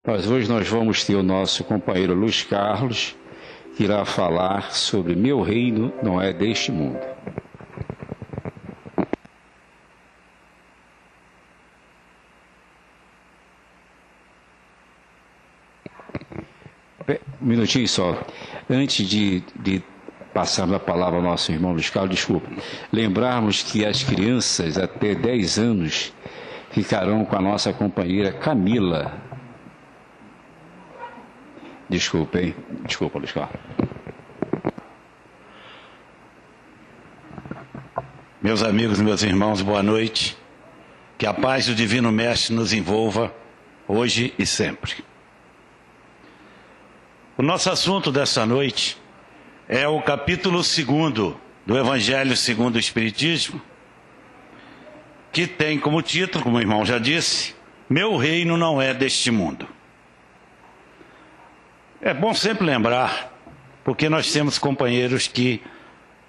Mas hoje nós vamos ter o nosso companheiro Luiz Carlos, que irá falar sobre Meu Reino Não É Deste Mundo. Um minutinho só. Antes de passarmos a palavra ao nosso irmão Luiz Carlos, desculpa, lembrarmos que as crianças até 10 anos ficarão com a nossa companheira Camila. Desculpa, hein? Desculpa, Luiz Carlos. Meus amigos e meus irmãos, boa noite. Que a paz do Divino Mestre nos envolva hoje e sempre. O nosso assunto desta noite é o capítulo 2 do Evangelho segundo o Espiritismo, que tem como título, como o irmão já disse, Meu Reino Não É Deste Mundo. É bom sempre lembrar, porque nós temos companheiros que,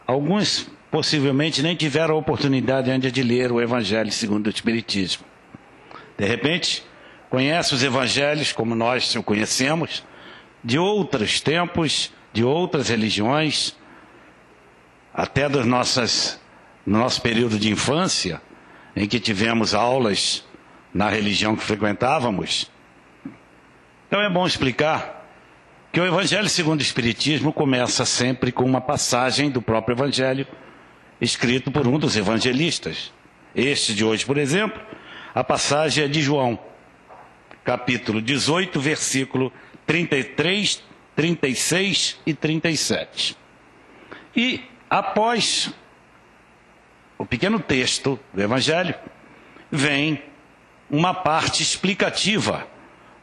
alguns possivelmente nem tiveram a oportunidade ainda de ler o Evangelho segundo o Espiritismo. De repente, conhece os Evangelhos como nós o conhecemos, de outros tempos, de outras religiões, até no nosso período de infância, em que tivemos aulas na religião que frequentávamos. Então é bom explicar que o Evangelho segundo o Espiritismo começa sempre com uma passagem do próprio Evangelho, escrito por um dos evangelistas. Este de hoje, por exemplo, a passagem é de João, capítulo 18, versículo 33, 36 e 37. E após o pequeno texto do Evangelho, vem uma parte explicativa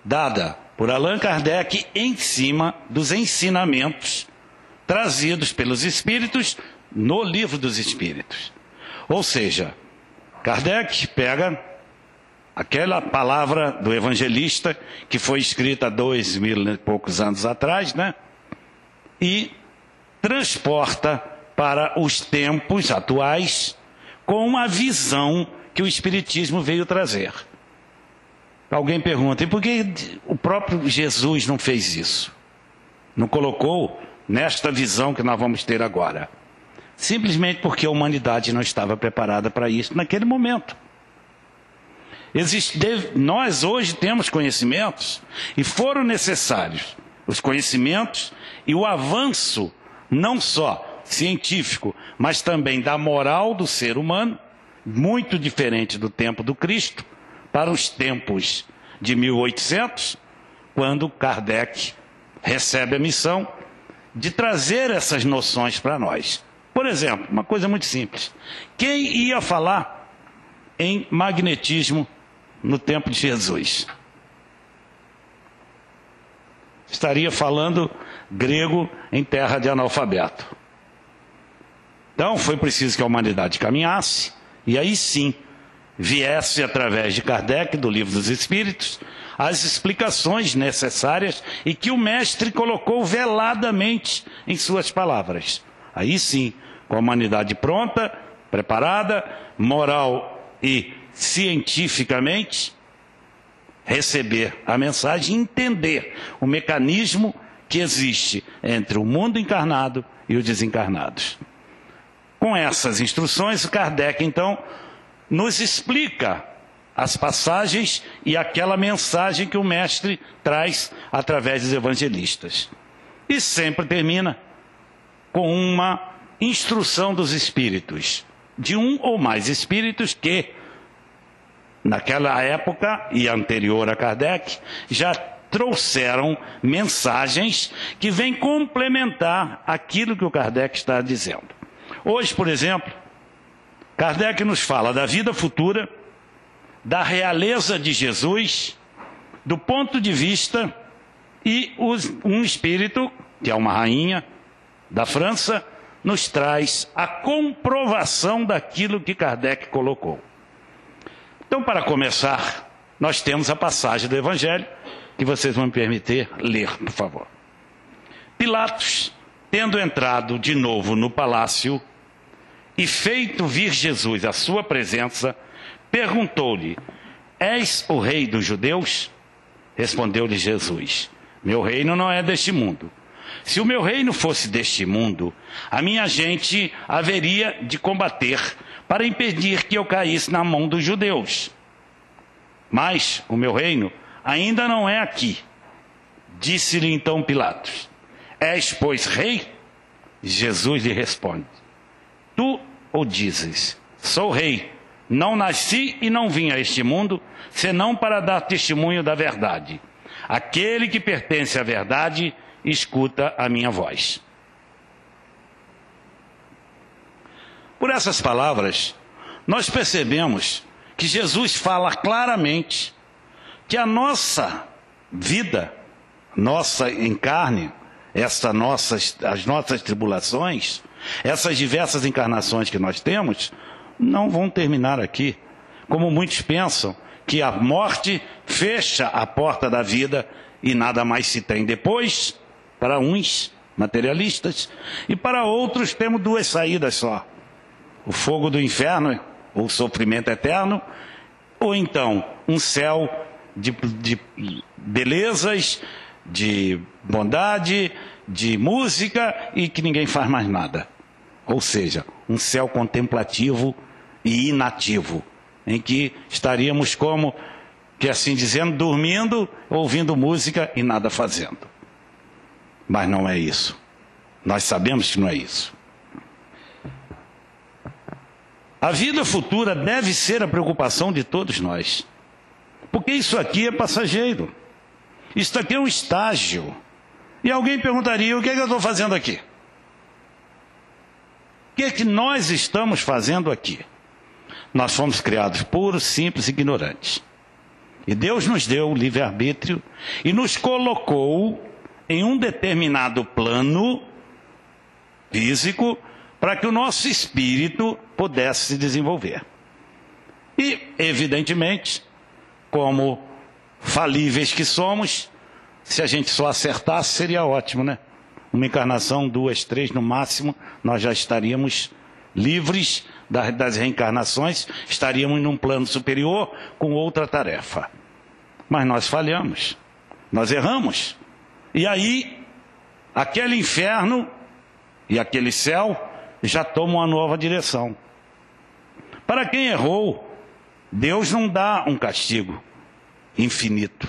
dada por Allan Kardec em cima dos ensinamentos trazidos pelos Espíritos no Livro dos Espíritos. Ou seja, Kardec pega aquela palavra do evangelista que foi escrita há 2000 e poucos anos atrás, né? E transporta para os tempos atuais com uma visão que o Espiritismo veio trazer. Alguém pergunta, e por que o próprio Jesus não fez isso? Não colocou nesta visão que nós vamos ter agora? Simplesmente porque a humanidade não estava preparada para isso naquele momento. Nós hoje temos conhecimentos e foram necessários os conhecimentos e o avanço não só científico, mas também da moral do ser humano, muito diferente do tempo do Cristo, para os tempos de 1800, quando Kardec recebe a missão de trazer essas noções para nós. Por exemplo, uma coisa muito simples. Quem ia falar em magnetismo no tempo de Jesus? Estaria falando grego em terra de analfabeto. Então foi preciso que a humanidade caminhasse, e aí sim viesse através de Kardec, do Livro dos Espíritos, as explicações necessárias e que o mestre colocou veladamente em suas palavras. Aí sim, com a humanidade pronta, preparada, moral e cientificamente, receber a mensagem e entender o mecanismo que existe entre o mundo encarnado e os desencarnados. Com essas instruções, o Kardec, então, nos explica as passagens e aquela mensagem que o mestre traz através dos evangelistas. E sempre termina com uma instrução dos espíritos, de um ou mais espíritos que, naquela época e anterior a Kardec, já trouxeram mensagens que vêm complementar aquilo que o Kardec está dizendo. Hoje, por exemplo, Kardec nos fala da vida futura, da realeza de Jesus, do ponto de vista, e um espírito, que é uma rainha da França, nos traz a comprovação daquilo que Kardec colocou. Então, para começar, nós temos a passagem do Evangelho, que vocês vão me permitir ler, por favor. Pilatos, tendo entrado de novo no palácio e feito vir Jesus à sua presença, perguntou-lhe: És o rei dos judeus? Respondeu-lhe Jesus: meu reino não é deste mundo. Se o meu reino fosse deste mundo, a minha gente haveria de combater para impedir que eu caísse na mão dos judeus. Mas o meu reino ainda não é aqui. Disse-lhe então Pilatos: és, pois, rei? Jesus lhe responde: tu o dizes, sou rei. Não nasci e não vim a este mundo, senão para dar testemunho da verdade. Aquele que pertence à verdade, escuta a minha voz. Por essas palavras, nós percebemos que Jesus fala claramente que a nossa vida, nossa encarne, as nossas tribulações, essas diversas encarnações que nós temos, não vão terminar aqui. Como muitos pensam que a morte fecha a porta da vida e nada mais se tem depois, para uns materialistas, e para outros temos duas saídas só: o fogo do inferno, ou sofrimento eterno, ou então um céu de belezas, de bondade, de música e que ninguém faz mais nada. Ou seja, um céu contemplativo e inativo, em que estaríamos como, que assim dizendo, dormindo, ouvindo música e nada fazendo. Mas não é isso. Nós sabemos que não é isso. A vida futura deve ser a preocupação de todos nós. Porque isso aqui é passageiro. Isso aqui é um estágio. E alguém perguntaria: o que é que eu estou fazendo aqui? O que é que nós estamos fazendo aqui? Nós fomos criados puros, simples e ignorantes. E Deus nos deu o livre-arbítrio e nos colocou em um determinado plano físico para que o nosso espírito pudesse se desenvolver. E, evidentemente, como falíveis que somos, se a gente só acertasse, seria ótimo, né? Uma encarnação, 2, 3 no máximo, nós já estaríamos livres das reencarnações, estaríamos num plano superior com outra tarefa. Mas nós falhamos, nós erramos. E aí, aquele inferno e aquele céu já tomam uma nova direção. Para quem errou, Deus não dá um castigo infinito,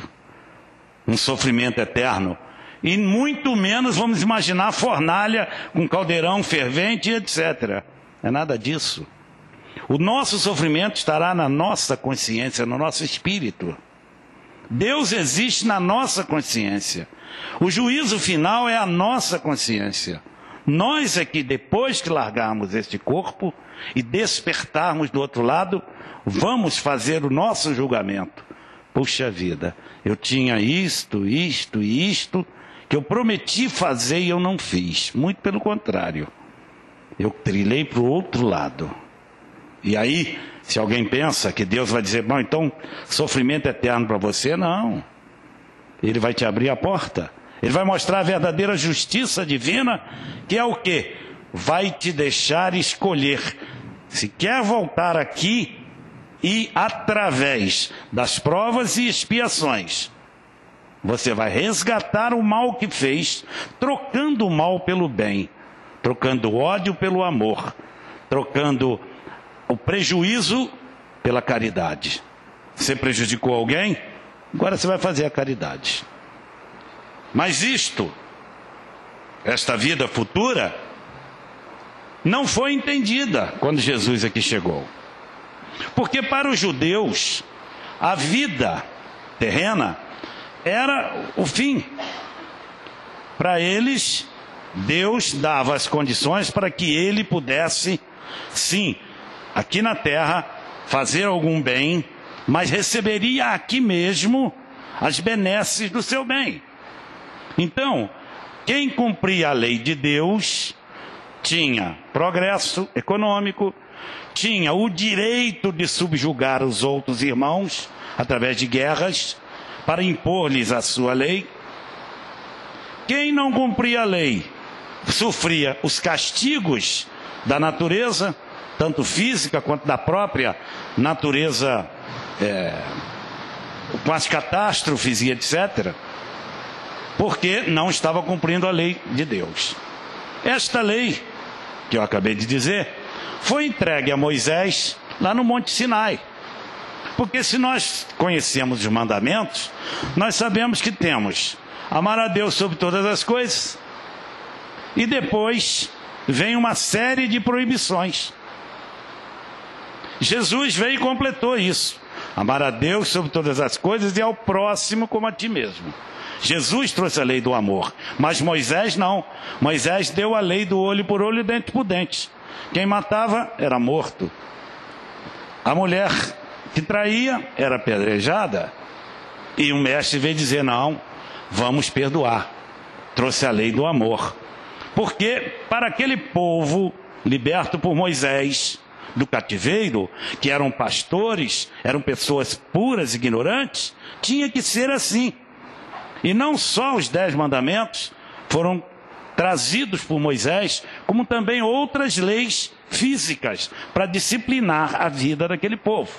um sofrimento eterno, e muito menos vamos imaginar a fornalha com caldeirão fervente, etc. É nada disso. O nosso sofrimento estará na nossa consciência, no nosso espírito. Deus existe na nossa consciência. O juízo final é a nossa consciência. Nós é que, depois que largarmos este corpo e despertarmos do outro lado, vamos fazer o nosso julgamento. Puxa vida, eu tinha isto e isto, que eu prometi fazer e eu não fiz. Muito pelo contrário. Eu trilhei para o outro lado. E aí, se alguém pensa que Deus vai dizer: bom, então, sofrimento eterno para você, não. Ele vai te abrir a porta. Ele vai mostrar a verdadeira justiça divina, que é o quê? Vai te deixar escolher se quer voltar aqui e, através das provas e expiações, você vai resgatar o mal que fez, trocando o mal pelo bem, trocando o ódio pelo amor, trocando o prejuízo pela caridade. Você prejudicou alguém? Agora você vai fazer a caridade. Mas esta vida futura, não foi entendida quando Jesus aqui chegou. Porque para os judeus, a vida terrena era o fim. Para eles, Deus dava as condições para que ele pudesse, sim, aqui na terra, fazer algum bem, mas receberia aqui mesmo as benesses do seu bem. Então, quem cumpria a lei de Deus tinha progresso econômico, tinha o direito de subjugar os outros irmãos através de guerras para impor-lhes a sua lei. Quem não cumpria a lei sofria os castigos da natureza, tanto física quanto da própria natureza com as catástrofes e etc., porque não estava cumprindo a lei de Deus. Esta lei, que eu acabei de dizer, foi entregue a Moisés lá no Monte Sinai. Porque se nós conhecemos os mandamentos, nós sabemos que temos amar a Deus sobre todas as coisas, e depois vem uma série de proibições. Jesus veio e completou isso. Amar a Deus sobre todas as coisas e ao próximo como a ti mesmo. Jesus trouxe a lei do amor, mas Moisés não. Moisés deu a lei do olho por olho, dente por dente. Quem matava era morto. A mulher que traía era apedrejada. E o mestre veio dizer, não, vamos perdoar. Trouxe a lei do amor. Porque para aquele povo liberto por Moisés do cativeiro, que eram pastores, eram pessoas puras e ignorantes, tinha que ser assim. E não só os 10 mandamentos foram trazidos por Moisés, como também outras leis físicas para disciplinar a vida daquele povo.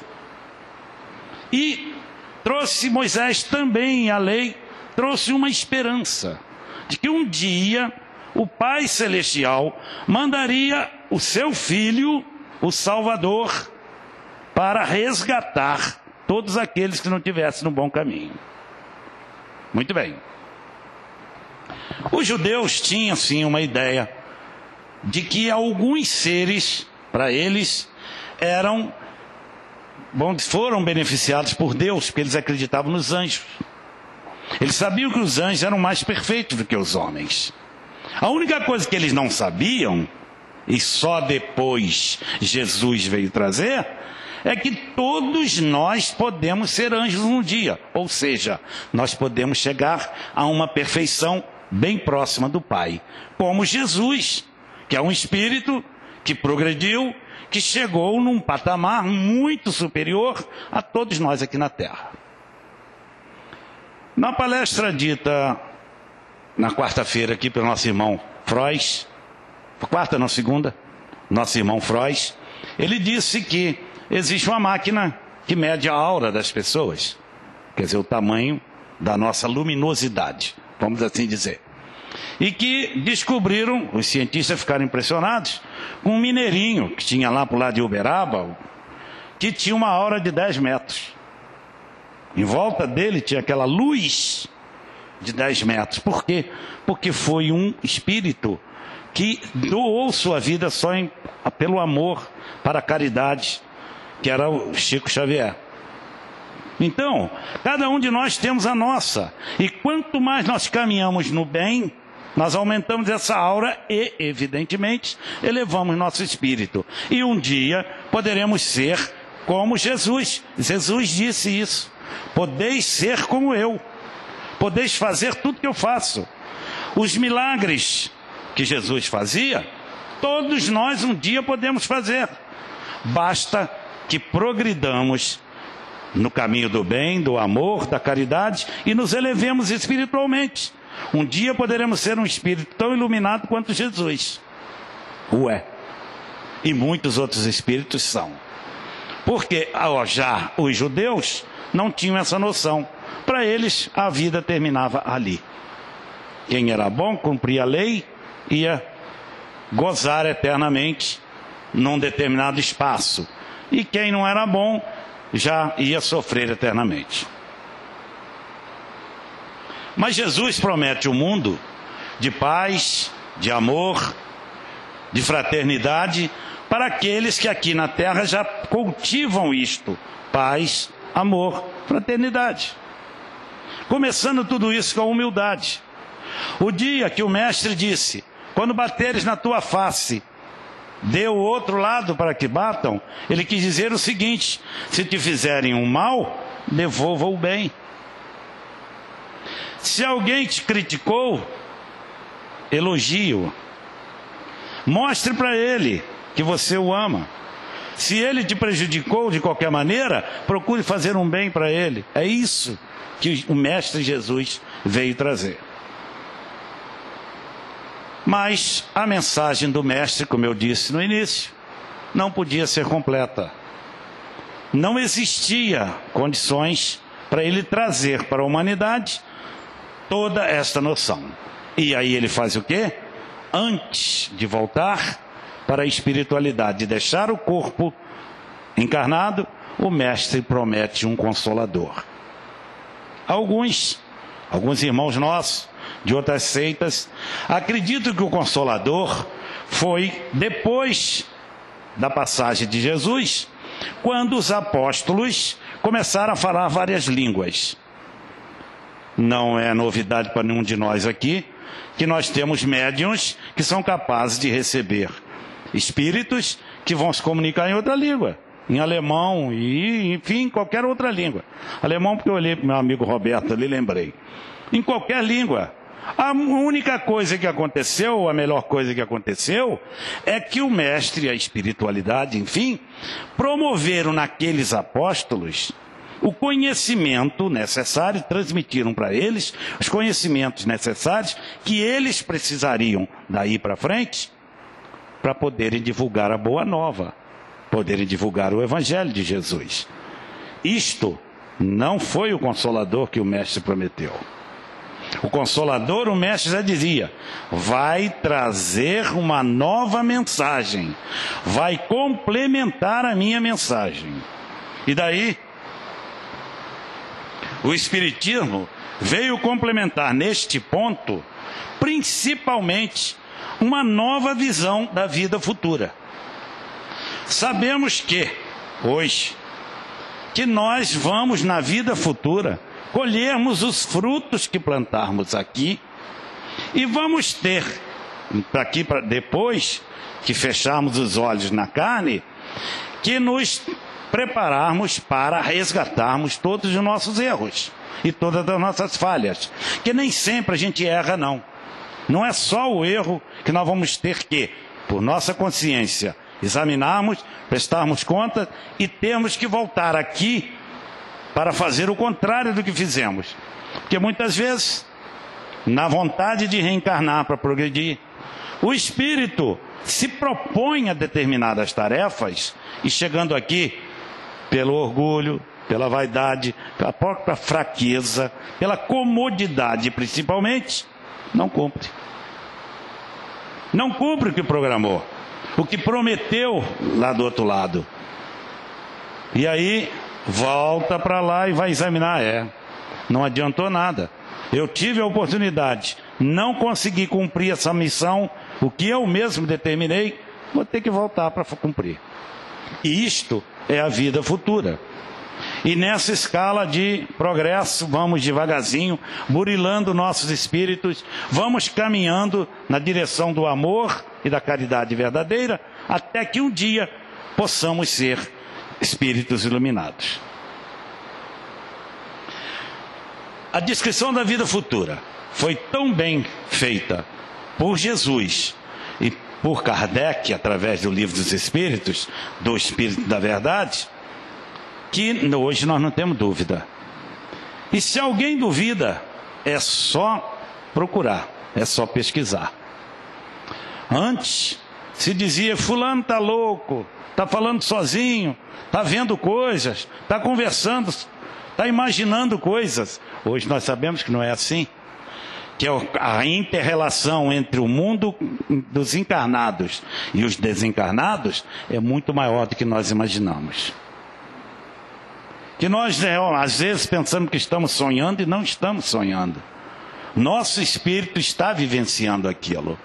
E trouxe Moisés também a lei, trouxe uma esperança de que um dia o Pai Celestial mandaria o seu Filho, o Salvador, para resgatar todos aqueles que não estivessem no bom caminho. Muito bem. Os judeus tinham, sim, uma ideia de que alguns seres, para eles, foram beneficiados por Deus, porque eles acreditavam nos anjos. Eles sabiam que os anjos eram mais perfeitos do que os homens. A única coisa que eles não sabiam, e só depois Jesus veio trazer, é que todos nós podemos ser anjos um dia. Ou seja, nós podemos chegar a uma perfeição bem próxima do Pai. Como Jesus, que é um espírito que progrediu, que chegou num patamar muito superior a todos nós aqui na Terra. Na palestra dita na quarta-feira aqui pelo nosso irmão Frois, quarta não, segunda, nosso irmão Frois, ele disse que existe uma máquina que mede a aura das pessoas, quer dizer, o tamanho da nossa luminosidade, vamos assim dizer. E que descobriram, os cientistas ficaram impressionados, com um mineirinho que tinha lá para o lado de Uberaba, que tinha uma aura de 10 metros. Em volta dele tinha aquela luz de 10 metros. Por quê? Porque foi um espírito que doou sua vida só pelo amor, para a caridade, que era o Chico Xavier. Então, cada um de nós temos a nossa. E quanto mais nós caminhamos no bem, nós aumentamos essa aura e, evidentemente, elevamos nosso espírito. E um dia poderemos ser como Jesus. Jesus disse isso. Podeis ser como eu. Podeis fazer tudo que eu faço. Os milagres que Jesus fazia, todos nós um dia podemos fazer. Basta que progridamos no caminho do bem, do amor, da caridade e nos elevemos espiritualmente. Um dia poderemos ser um espírito tão iluminado quanto Jesus. E muitos outros espíritos são. Porque já os judeus não tinham essa noção. Para eles a vida terminava ali. Quem era bom, cumpria a lei, ia gozar eternamente num determinado espaço. E quem não era bom já ia sofrer eternamente. Mas Jesus promete um mundo de paz, de amor, de fraternidade, para aqueles que aqui na terra já cultivam isto: paz, amor, fraternidade. Começando tudo isso com a humildade. O dia que o mestre disse: quando bateres na tua face, dê o outro lado para que batam, ele quis dizer o seguinte: se te fizerem um mal, devolva o bem. Se alguém te criticou, elogie-o. Mostre para ele que você o ama. Se ele te prejudicou de qualquer maneira, procure fazer um bem para ele. É isso que o Mestre Jesus veio trazer. Mas a mensagem do Mestre, como eu disse no início, não podia ser completa. Não existia condições para ele trazer para a humanidade toda esta noção. E aí ele faz o quê? Antes de voltar para a espiritualidade e deixar o corpo encarnado, o mestre promete um consolador. Alguns irmãos nossos de outras seitas acreditam que o consolador foi depois da passagem de Jesus, quando os apóstolos começaram a falar várias línguas. Não é novidade para nenhum de nós aqui que nós temos médiuns que são capazes de receber espíritos que vão se comunicar em outra língua, em alemão e, enfim, qualquer outra língua. Alemão porque eu olhei para o meu amigo Roberto ali, lembrei. Em qualquer língua. A única coisa que aconteceu, ou a melhor coisa que aconteceu, é que o mestre, a espiritualidade, enfim, promoveram naqueles apóstolos o conhecimento necessário, transmitiram para eles os conhecimentos necessários que eles precisariam daí para frente para poderem divulgar a boa nova, poderem divulgar o Evangelho de Jesus. Isto não foi o Consolador que o mestre prometeu. O Consolador, o mestre já dizia, vai trazer uma nova mensagem, vai complementar a minha mensagem. E daí, o Espiritismo veio complementar neste ponto, principalmente, uma nova visão da vida futura. Sabemos que, hoje, que nós vamos na vida futura colhermos os frutos que plantarmos aqui e vamos ter, depois que fecharmos os olhos na carne, que nos prepararmos para resgatarmos todos os nossos erros e todas as nossas falhas, que nem sempre a gente erra, não. Não é só o erro que nós vamos ter que, por nossa consciência, examinarmos, prestarmos conta e termos que voltar aqui para fazer o contrário do que fizemos. Porque muitas vezes, na vontade de reencarnar para progredir, o espírito se propõe a determinadas tarefas e chegando aqui, pelo orgulho, pela vaidade, pela própria fraqueza, pela comodidade principalmente, não cumpre. Não cumpre o que programou, o que prometeu lá do outro lado. E aí volta para lá e vai examinar. Não adiantou nada. Eu tive a oportunidade, não consegui cumprir essa missão, o que eu mesmo determinei, vou ter que voltar para cumprir. E isto é a vida futura. E nessa escala de progresso, vamos devagarzinho, burilando nossos espíritos, vamos caminhando na direção do amor e da caridade verdadeira, até que um dia possamos ser espíritos iluminados. A descrição da vida futura foi tão bem feita por Jesus e por Kardec, através do Livro dos Espíritos, do Espírito da Verdade, que hoje nós não temos dúvida. E se alguém duvida, é só procurar, é só pesquisar. Antes se dizia, fulano está louco, está falando sozinho, está vendo coisas, está conversando, está imaginando coisas. Hoje nós sabemos que não é assim. Que a inter-relação entre o mundo dos encarnados e os desencarnados é muito maior do que nós imaginamos. Que nós, às vezes, pensamos que estamos sonhando e não estamos sonhando. Nosso espírito está vivenciando aquilo.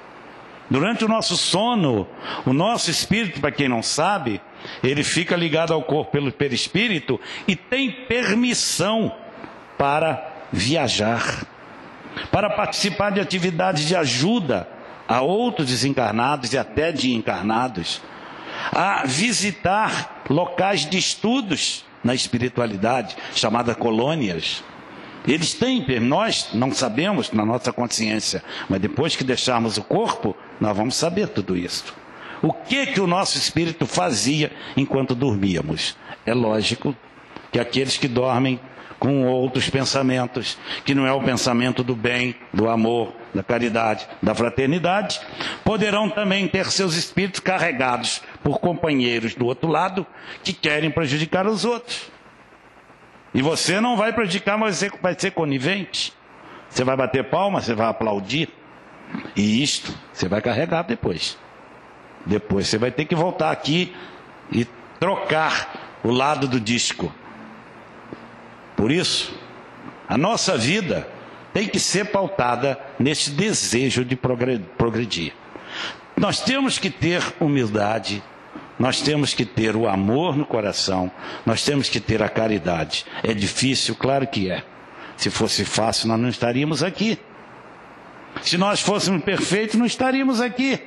Durante o nosso sono, o nosso espírito, para quem não sabe, ele fica ligado ao corpo pelo perispírito e tem permissão para viajar, para participar de atividades de ajuda a outros desencarnados e até de encarnados, a visitar locais de estudos na espiritualidade, chamadas colônias. Eles têm, nós não sabemos na nossa consciência, mas depois que deixarmos o corpo, nós vamos saber tudo isso. O que o nosso espírito fazia enquanto dormíamos? É lógico que aqueles que dormem com outros pensamentos, que não é o pensamento do bem, do amor, da caridade, da fraternidade, poderão também ter seus espíritos carregados por companheiros do outro lado que querem prejudicar os outros. E você não vai prejudicar, mas você vai ser conivente. Você vai bater palma, você vai aplaudir. E isto você vai carregar depois. Depois você vai ter que voltar aqui e trocar o lado do disco. Por isso, a nossa vida tem que ser pautada nesse desejo de progredir. Nós temos que ter humildade, nós temos que ter o amor no coração, nós temos que ter a caridade. É difícil? Claro que é. Se fosse fácil, nós não estaríamos aqui. Se nós fôssemos perfeitos, não estaríamos aqui.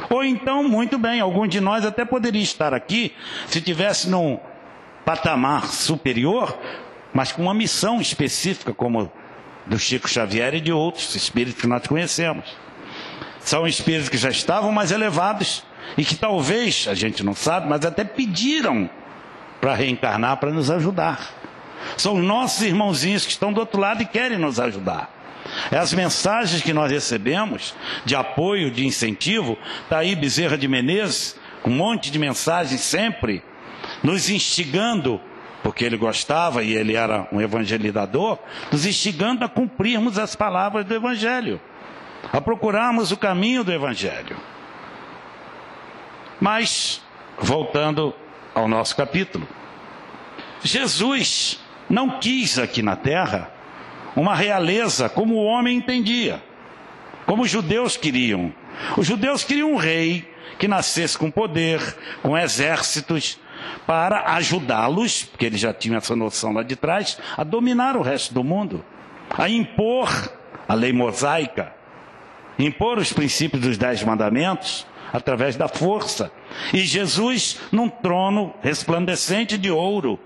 Ou então, muito bem, algum de nós até poderia estar aqui se tivesse num patamar superior, mas com uma missão específica, como do Chico Xavier e de outros espíritos que nós conhecemos. São espíritos que já estavam mais elevados e que talvez, a gente não sabe, mas até pediram para reencarnar, para nos ajudar. São nossos irmãozinhos que estão do outro lado e querem nos ajudar. As mensagens que nós recebemos de apoio, de incentivo, está aí Bezerra de Menezes, com um monte de mensagens sempre, nos instigando, porque ele gostava e ele era um evangelizador, nos instigando a cumprirmos as palavras do Evangelho, a procurarmos o caminho do Evangelho. Mas, voltando ao nosso capítulo, Jesus não quis aqui na terra uma realeza como o homem entendia, como os judeus queriam. Os judeus queriam um rei que nascesse com poder, com exércitos, para ajudá-los, porque eles já tinham essa noção lá de trás, a dominar o resto do mundo, a impor a lei mosaica, impor os princípios dos 10 mandamentos através da força. E Jesus, num trono resplandecente de ouro,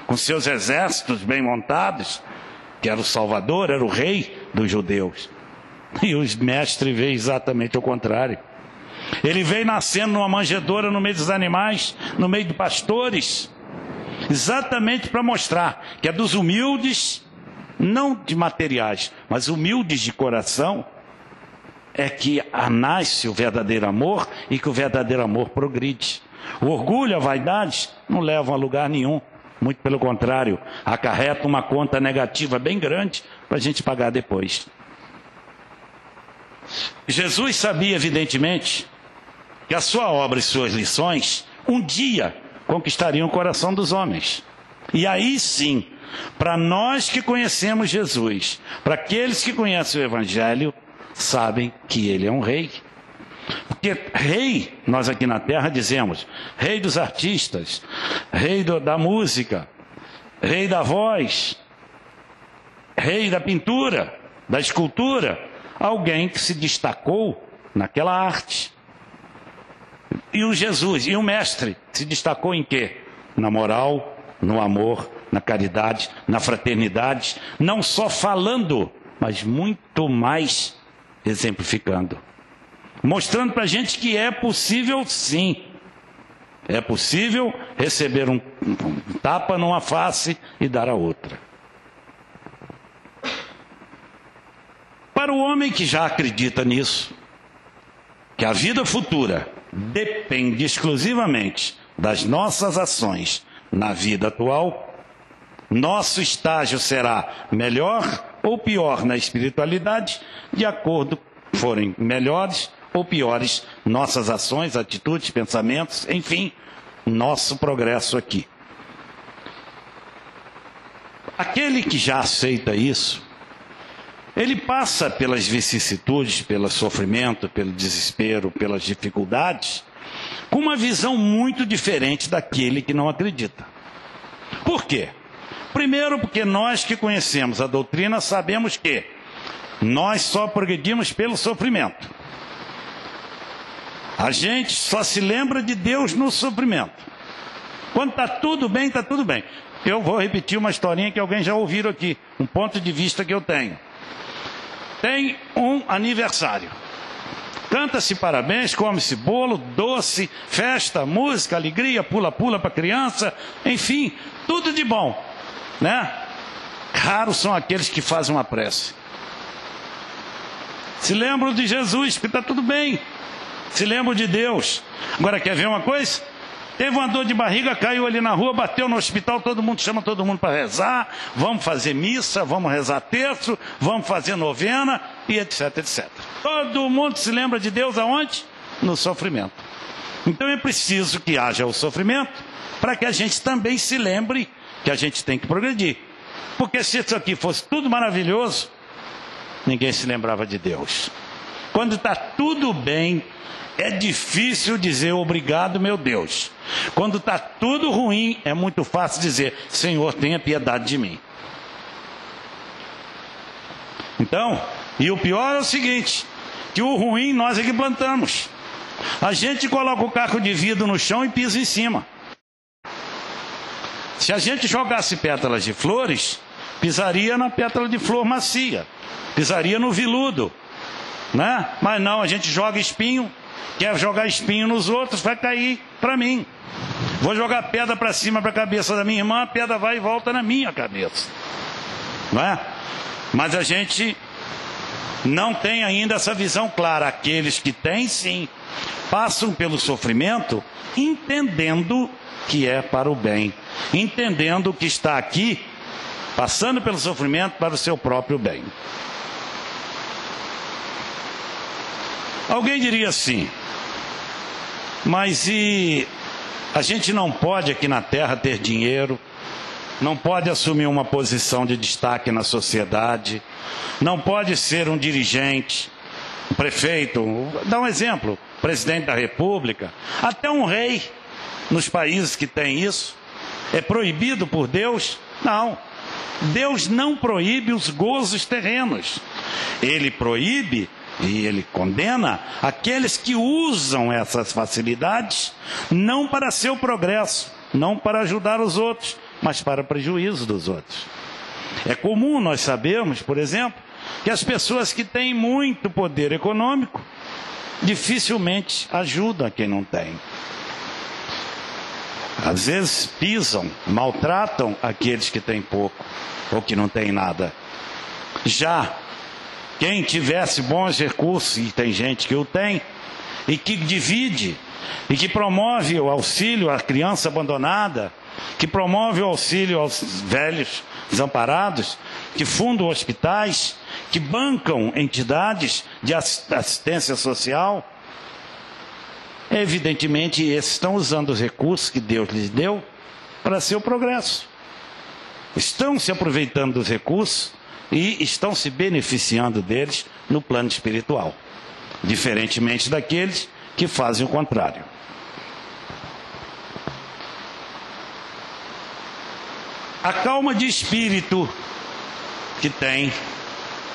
com seus exércitos bem montados, que era o Salvador, era o rei dos judeus. E o mestre veio exatamente ao contrário. Ele veio nascendo numa manjedoura no meio dos animais, no meio de pastores, exatamente para mostrar que é dos humildes, não de materiais, mas humildes de coração, é que nasce o verdadeiro amor e que o verdadeiro amor progride. O orgulho, a vaidade não levam a lugar nenhum. Muito pelo contrário, acarreta uma conta negativa bem grande para a gente pagar depois. Jesus sabia, evidentemente, que a sua obra e suas lições um dia conquistariam o coração dos homens. E aí sim, para nós que conhecemos Jesus, para aqueles que conhecem o Evangelho, sabem que ele é um rei. Porque rei, nós aqui na terra dizemos, rei dos artistas, rei da música, rei da voz, rei da pintura, da escultura, alguém que se destacou naquela arte. E o Jesus, e o mestre, se destacou em quê? Na moral, no amor, na caridade, na fraternidade, não só falando, mas muito mais exemplificando. Mostrando para a gente que é possível sim. É possível receber um tapa numa face e dar a outra. Para o homem que já acredita nisso, que a vida futura depende exclusivamente das nossas ações na vida atual, nosso estágio será melhor ou pior na espiritualidade, de acordo com forem melhores ou piores nossas ações, atitudes, pensamentos, enfim, nosso progresso aqui. Aquele que já aceita isso, ele passa pelas vicissitudes, pelo sofrimento, pelo desespero, pelas dificuldades, com uma visão muito diferente daquele que não acredita. Por quê? Primeiro, porque nós que conhecemos a doutrina sabemos que nós só progredimos pelo sofrimento. A gente só se lembra de Deus no sofrimento. Quando está tudo bem, está tudo bem. Eu vou repetir uma historinha que alguém já ouviu aqui, um ponto de vista que eu tenho. Tem um aniversário. Canta-se parabéns, come-se bolo, doce, festa, música, alegria, pula-pula para a criança, enfim, tudo de bom, né? Raros são aqueles que fazem uma prece. Se lembram de Jesus, porque está tudo bem. Se lembram de Deus. Agora, quer ver uma coisa? Teve uma dor de barriga, caiu ali na rua, bateu no hospital, todo mundo chama todo mundo para rezar, vamos fazer missa, vamos rezar terço, vamos fazer novena e etc, etc. Todo mundo se lembra de Deus aonde? No sofrimento. Então é preciso que haja o sofrimento para que a gente também se lembre que a gente tem que progredir. Porque se isso aqui fosse tudo maravilhoso, ninguém se lembrava de Deus. Quando está tudo bem, é difícil dizer obrigado, meu Deus. Quando está tudo ruim, é muito fácil dizer, Senhor, tenha piedade de mim. Então, e o pior é o seguinte, que o ruim nós é que plantamos. A gente coloca o caco de vidro no chão e pisa em cima. Se a gente jogasse pétalas de flores, pisaria na pétala de flor macia, pisaria no viludo, né? Mas não, a gente joga espinho. Quer jogar espinho nos outros, vai cair para mim. Vou jogar pedra para cima para a cabeça da minha irmã, a pedra vai e volta na minha cabeça. Não é? Mas a gente não tem ainda essa visão clara. Aqueles que têm, sim, passam pelo sofrimento entendendo que é para o bem. Entendendo que está aqui, passando pelo sofrimento para o seu próprio bem. Alguém diria assim, mas e a gente não pode aqui na Terra ter dinheiro, não pode assumir uma posição de destaque na sociedade, não pode ser um dirigente, um prefeito, dá um exemplo, presidente da República, até um rei, nos países que tem isso, é proibido por Deus? Não, Deus não proíbe os gozos terrenos, Ele proíbe e Ele condena aqueles que usam essas facilidades não para seu progresso, não para ajudar os outros, mas para prejuízo dos outros. É comum nós sabermos, por exemplo, que as pessoas que têm muito poder econômico dificilmente ajudam a quem não tem. Às vezes pisam, maltratam aqueles que têm pouco ou que não têm nada. Já quem tivesse bons recursos, e tem gente que o tem, e que divide, e que promove o auxílio à criança abandonada, que promove o auxílio aos velhos desamparados, que fundam hospitais, que bancam entidades de assistência social, evidentemente esses estão usando os recursos que Deus lhes deu para seu progresso. Estão se aproveitando dos recursos e estão se beneficiando deles no plano espiritual, diferentemente daqueles que fazem o contrário. A calma de espírito que tem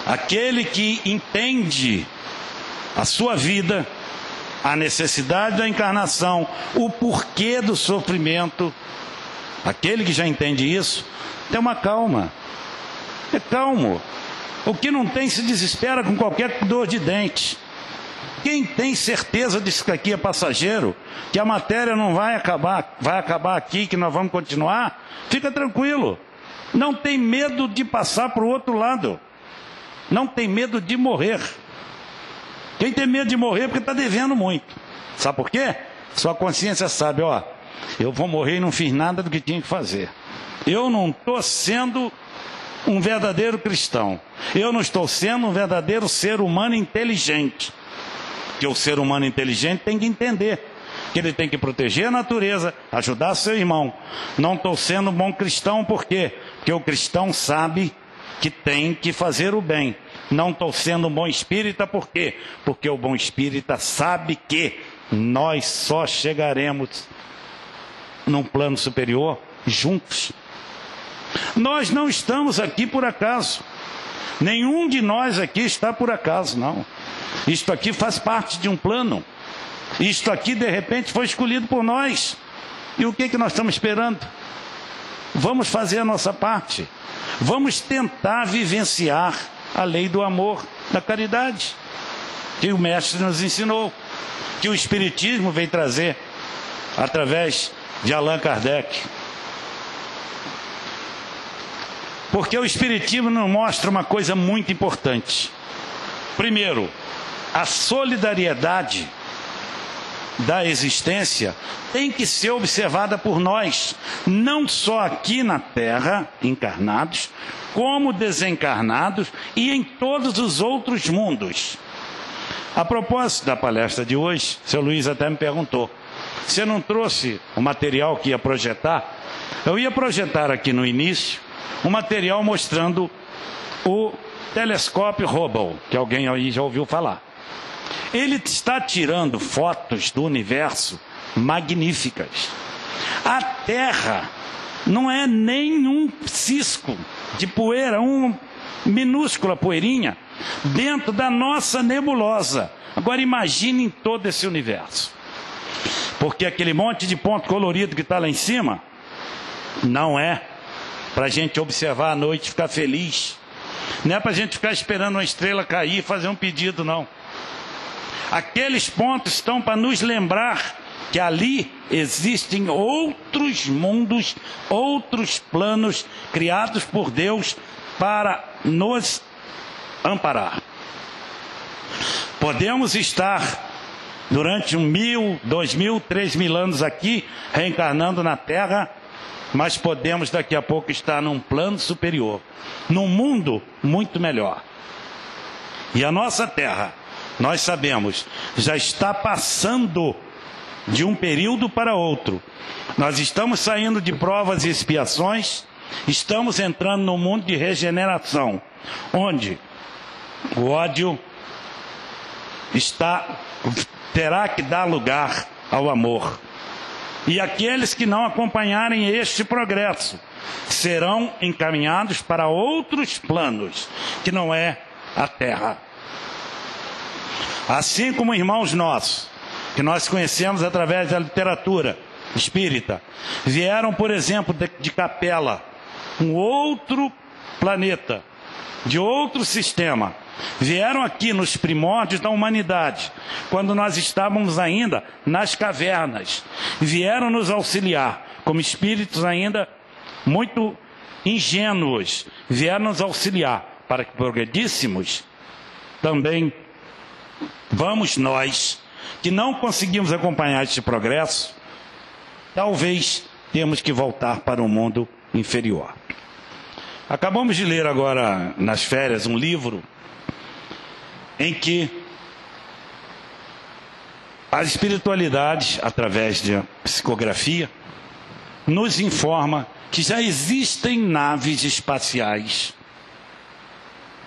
aquele que entende a sua vida, a necessidade da encarnação, o porquê do sofrimento, aquele que já entende isso, tem uma calma. É calmo. O que não tem se desespera com qualquer dor de dente. Quem tem certeza disso que aqui é passageiro, que a matéria não vai acabar aqui, que nós vamos continuar, fica tranquilo. Não tem medo de passar para o outro lado. Não tem medo de morrer. Quem tem medo de morrer é porque está devendo muito. Sabe por quê? Sua consciência sabe, ó, eu vou morrer e não fiz nada do que tinha que fazer. Eu não estou sendo um verdadeiro cristão. Eu não estou sendo um verdadeiro ser humano inteligente. Que o ser humano inteligente tem que entender que ele tem que proteger a natureza, ajudar seu irmão. Não estou sendo um bom cristão, por quê? Porque o cristão sabe que tem que fazer o bem. Não estou sendo um bom espírita, por quê? Porque o bom espírita sabe que nós só chegaremos num plano superior juntos. Nós não estamos aqui por acaso. Nenhum de nós aqui está por acaso, não. Isto aqui faz parte de um plano. Isto aqui, de repente, foi escolhido por nós. E o que nós estamos esperando? Vamos fazer a nossa parte. Vamos tentar vivenciar a lei do amor, da caridade, que o Mestre nos ensinou, que o Espiritismo veio trazer através de Allan Kardec. Porque o Espiritismo nos mostra uma coisa muito importante. Primeiro, a solidariedade da existência tem que ser observada por nós, não só aqui na Terra, encarnados, como desencarnados e em todos os outros mundos. A propósito da palestra de hoje, o seu Luiz até me perguntou, você não trouxe o material que ia projetar? Eu ia projetar aqui no início um material mostrando o telescópio Hubble, que alguém aí já ouviu falar. Ele está tirando fotos do universo magníficas. A Terra não é nem um cisco de poeira, uma minúscula poeirinha dentro da nossa nebulosa. Agora imaginem todo esse universo. Porque aquele monte de ponto colorido que está lá em cima não é para a gente observar à noite e ficar feliz. Não é para a gente ficar esperando uma estrela cair e fazer um pedido, não. Aqueles pontos estão para nos lembrar que ali existem outros mundos, outros planos criados por Deus para nos amparar. Podemos estar durante 1.000, 2.000, 3.000 anos aqui, reencarnando na Terra, mas podemos daqui a pouco estar num plano superior, num mundo muito melhor. E a nossa Terra, nós sabemos, já está passando de um período para outro. Nós estamos saindo de provas e expiações, estamos entrando num mundo de regeneração, onde o ódio terá que dar lugar ao amor. E aqueles que não acompanharem este progresso serão encaminhados para outros planos, que não é a Terra. Assim como irmãos nossos, que nós conhecemos através da literatura espírita, vieram, por exemplo, de Capela, um outro planeta, de outro sistema, vieram aqui nos primórdios da humanidade, quando nós estávamos ainda nas cavernas, vieram nos auxiliar, como espíritos ainda muito ingênuos, vieram nos auxiliar para que progredíssemos. Também vamos nós, que não conseguimos acompanhar este progresso, talvez temos que voltar para um mundo inferior. Acabamos de ler agora, nas férias, um livro em que a espiritualidade, através de psicografia, nos informa que já existem naves espaciais,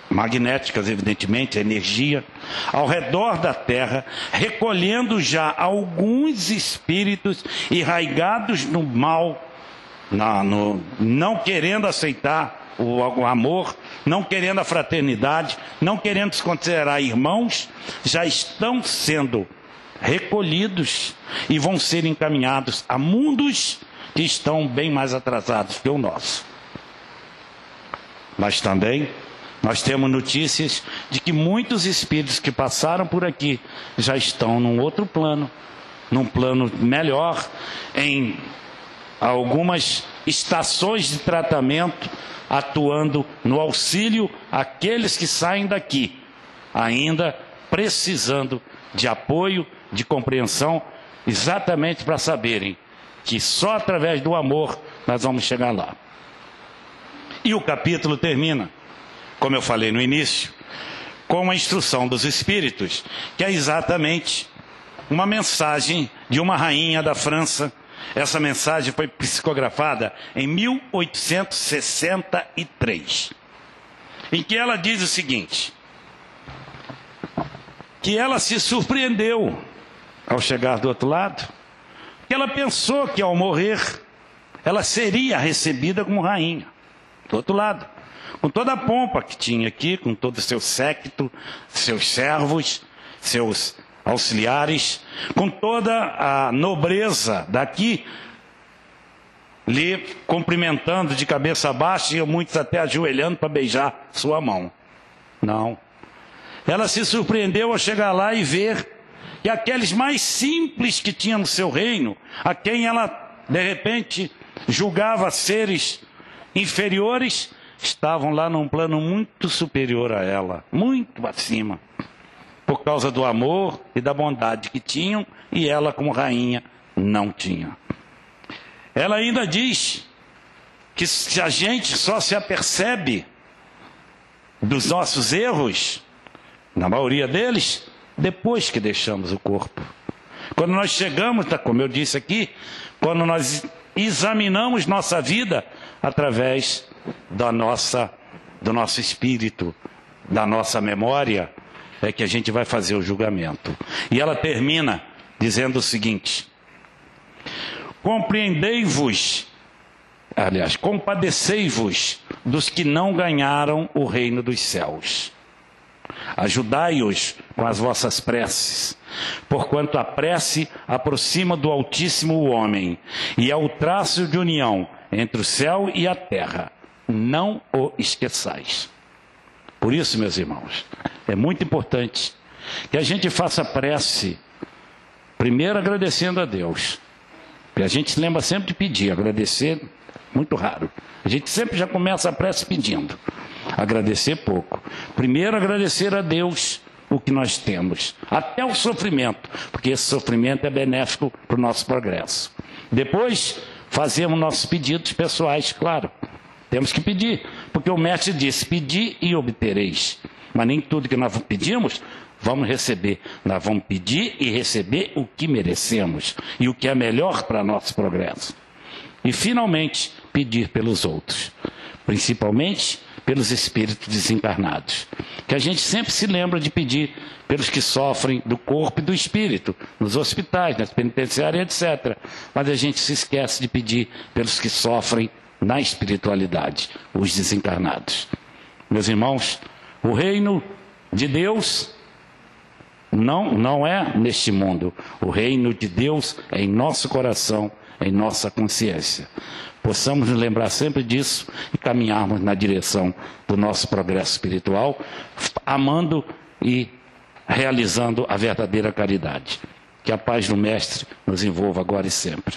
magnéticas, evidentemente, energia, ao redor da Terra, recolhendo já alguns espíritos enraigados no mal, não querendo aceitar o amor, não querendo a fraternidade, não querendo se considerar irmãos, já estão sendo recolhidos e vão ser encaminhados a mundos que estão bem mais atrasados que o nosso. Mas também nós temos notícias de que muitos espíritos que passaram por aqui já estão num outro plano, num plano melhor, em algumas estações de tratamento, atuando no auxílio àqueles que saem daqui, ainda precisando de apoio, de compreensão, exatamente para saberem que só através do amor nós vamos chegar lá. E o capítulo termina, como eu falei no início, com a instrução dos espíritos, que é exatamente uma mensagem de uma rainha da França. Essa mensagem foi psicografada em 1863, em que ela diz o seguinte, que ela se surpreendeu ao chegar do outro lado, que ela pensou que ao morrer, ela seria recebida como rainha, do outro lado, com toda a pompa que tinha aqui, com todo o seu séquito, seus servos, seus auxiliares, com toda a nobreza daqui, lhe cumprimentando de cabeça baixa e muitos até ajoelhando para beijar sua mão. Não. Ela se surpreendeu ao chegar lá e ver que aqueles mais simples que tinham no seu reino, a quem ela de repente julgava seres inferiores, estavam lá num plano muito superior a ela, muito acima. Por por causa do amor e da bondade que tinham, e ela, como rainha, não tinha. Ela ainda diz que a gente só se apercebe dos nossos erros, na maioria deles, depois que deixamos o corpo. Quando nós chegamos, como eu disse aqui, quando nós examinamos nossa vida através do nosso espírito, da nossa memória, é que a gente vai fazer o julgamento. E ela termina dizendo o seguinte: compadecei-vos dos que não ganharam o reino dos céus. Ajudai-os com as vossas preces, porquanto a prece aproxima do Altíssimo o homem, e é o traço de união entre o céu e a terra. Não o esqueçais. Por isso, meus irmãos, é muito importante que a gente faça prece, primeiro agradecendo a Deus. Porque a gente se lembra sempre de pedir, agradecer, muito raro. A gente sempre já começa a prece pedindo. Agradecer pouco. Primeiro agradecer a Deus o que nós temos, até o sofrimento, porque esse sofrimento é benéfico para o nosso progresso. Depois, fazemos nossos pedidos pessoais, claro. Temos que pedir, porque o mestre disse: pedi e obtereis. Mas nem tudo que nós pedimos, vamos receber. Nós vamos pedir e receber o que merecemos e o que é melhor para nosso progresso. E, finalmente, pedir pelos outros, principalmente pelos espíritos desencarnados. Que a gente sempre se lembra de pedir pelos que sofrem do corpo e do espírito, nos hospitais, nas penitenciárias, etc. Mas a gente se esquece de pedir pelos que sofrem na espiritualidade, os desencarnados. Meus irmãos, o reino de Deus não é neste mundo. O reino de Deus é em nosso coração, em nossa consciência. Possamos nos lembrar sempre disso e caminharmos na direção do nosso progresso espiritual, amando e realizando a verdadeira caridade. Que a paz do Mestre nos envolva agora e sempre.